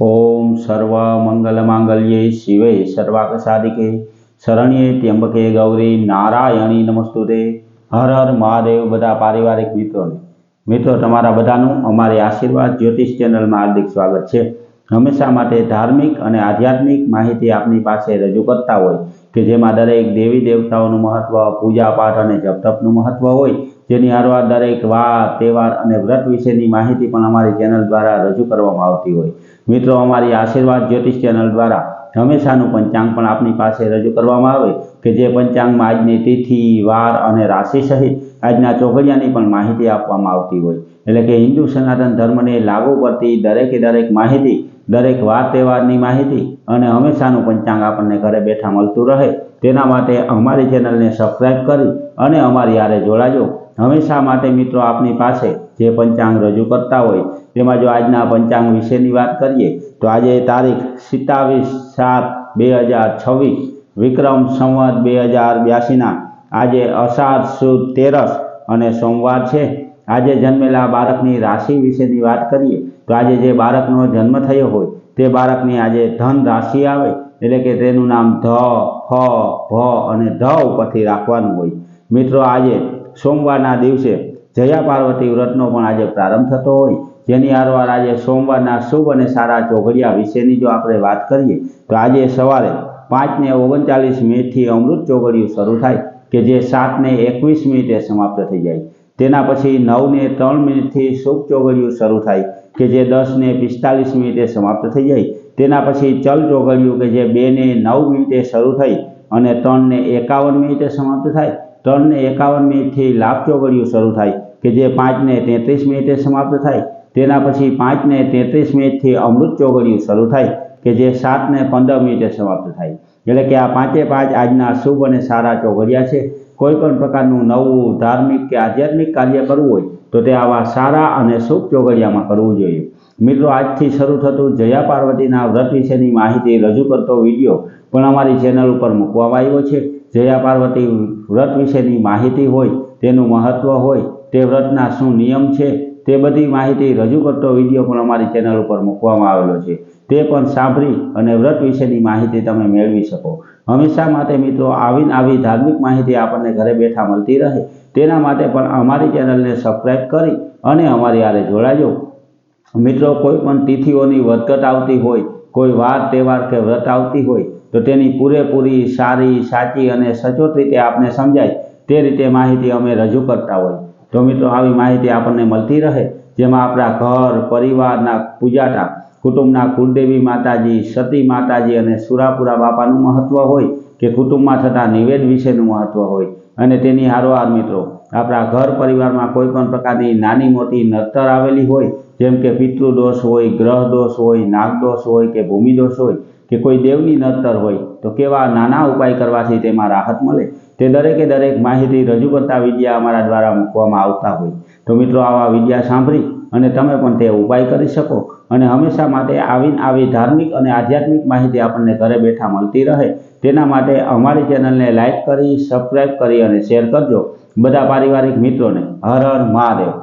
ओम सर्व मंगल मांगल्ये शिवे सर्वार्थ साधिके शरण्ये त्र्यंबके गौरी नारायणी नमस्तुते। हर हर महादेव। बधा पारिवारिक मित्रों तमारा बधानुं अमारी आशीर्वाद ज्योतिष चेनल में हार्दिक स्वागत है। हमेशा माटे धार्मिक और आध्यात्मिक माहिती आपनी पासे रजू करता होय कि जेमां दरेक देवी देवताओं महत्व, पूजा पाठ और जप तपनुं महत्व होय, जेनी हारवार दरेक वार तहेवार और व्रत विशेनी माहिती पण अमारी चेनल द्वारा रजू करवामां आवती होय। मित्रों अमारी आशीर्वाद ज्योतिष चेनल द्वारा हमेशानुं पंचांग पण आपनी पासे रजू करवामां आवे कि जे पंचांग में आजनी तिथि, वार और राशि सहित आजना चौघड़ियानी पण माहिती आपवामां आवती होय। एटले के हिंदू सनातन धर्म ने लागू पड़ती दरेके दरेक माहिती, दरेक वार तहेवारनी माहिती अने हमेशानुं पंचांग आपणे घरे बैठा मळतुं रहे तेना माटे अमारी चेनलने सब्सक्राइब करी अने अमारी हारे जोड़ाजो। हमेशा माटे मित्रों आपनी पासे जे पंचांग रजू करता होय तेमां जो आजना पंचांग विशेनी वात करीए तो आज तारीख 27/7/2026 विक्रम संवत 2082 आज अषाढ़ सुद 13 और सोमवार है। आज जन्मेला बाळकनी राशि विशेनी वात करीए तो आज जे बाळकनो जन्म थयो होय ते बाळकनी आज धन राशि आवे एटले के तेनुं नाम ध, फ, भ अने ध उपरथी राखवानुं होय। मित्रों आज सोमवारना दिवसे जया पार्वती व्रतनो पण आज प्रारंभ थतो होय, जेनी हारवार आज सोमवारना शुभ और सारा चौघड़िया विशेनी जो आपणे वात करीए तो आज सवारे 5:39 थी अमृत चौघड़ियुं शरू थाय कि जे 7:21 समाप्त थई जाय। तेना पछी 9:03 थी शुभ चौघड़ियुं शरू थाय कि जे 10:45 समाप्त थई जाय। तेना पछी चल चौघड़ियुं कि जे 2:09 शरू थई अने 3:51 समाप्त थाय। 3:51 थी लाभ चौघड़ियुं शरू थाय कि जे 5:33 समाप्त थाय। तेना पछी 5:33 थी अमृत चौघड़ियुं शरू थाय कि जे 7:15 समाप्त थाय। एटले के आ 5 आजना शुभ और सारा चौघड़िया छे। कोईपण प्रकारनुं नवुं धार्मिक के आध्यात्मिक कार्य करवुं होय तो ते आवा सारा और शुभ चौघड़ियामां करवुं जोईए। मित्रों आजथी शरू थतुं जया पार्वतीना व्रत विशेनी माहिती रजू करतो विडियो पण अमारी चेनल पर मूकवामां आव्यो छे। जया पार्वती व्रत विशेनी माहिती होय, तेनुं महत्व होय, ते व्रतना शुं नियम छे ते बधी माहिती रजू करतो विडियो पण अमारी चेनल पर मूकवामां आवेलो छे। ते पण सांभळी अने व्रत विशेनी माहिती तमे मेळवी शको। हमेशा माटे मित्रों आवी धार्मिक माहिती आपणे घरे बैठा मळती रहे तेना माटे पण अमारी चेनलने सब्सक्राइब करी अने अमारी हारे जोड़ाजो। मित्रों कोईपण तिथिओनी वर्तगट आवती होय, कोई वार तहेवार के व्रत आवती होय तो तेनी पूरेपूरी सारी साची अने सचोट रीते आपने समझाय ते रीते माहिती अमे रजू करता होय। तो मित्रों आवी माहिती आपने मळती रहे जेमां आपणा घर परिवारना पूजाटा, कुटुंबना कुलदेवी माताजी, सती माताजी अने सुरापुरा बापानुं महत्व होय कि कुटुंबमां थता निवेद विशेनुं महत्व होय अने तेनी हारोहार मित्रों आपणा घर परिवारमां कोईपण प्रकारनी नानी मोटी नड़तर आवेली होय जेम के पितृदोष होय, ग्रह दोष होय, नागदोष होय के भूमिदोष होय कि कोई देवनी नड़तर होय तो केवा नाना उपाय करवाथी तेमां राहत मळे ते दरेके दरेक माहिती रजू करता विडिया अमारा द्वारा मूकवामां आवता होय। तो मित्रों आवा विडिया सांभळी अने तमे पण ते उपाय करी शको अने हमेशा माटे आवी धार्मिक और आध्यात्मिक माहिती आपणे घरे बैठा मळती रहे तेना माटे अमारी चेनलने लाइक करी, सब्सक्राइब करी अने शेर करजो। बधा पारिवारिक मित्रों ने हर हर महादेव।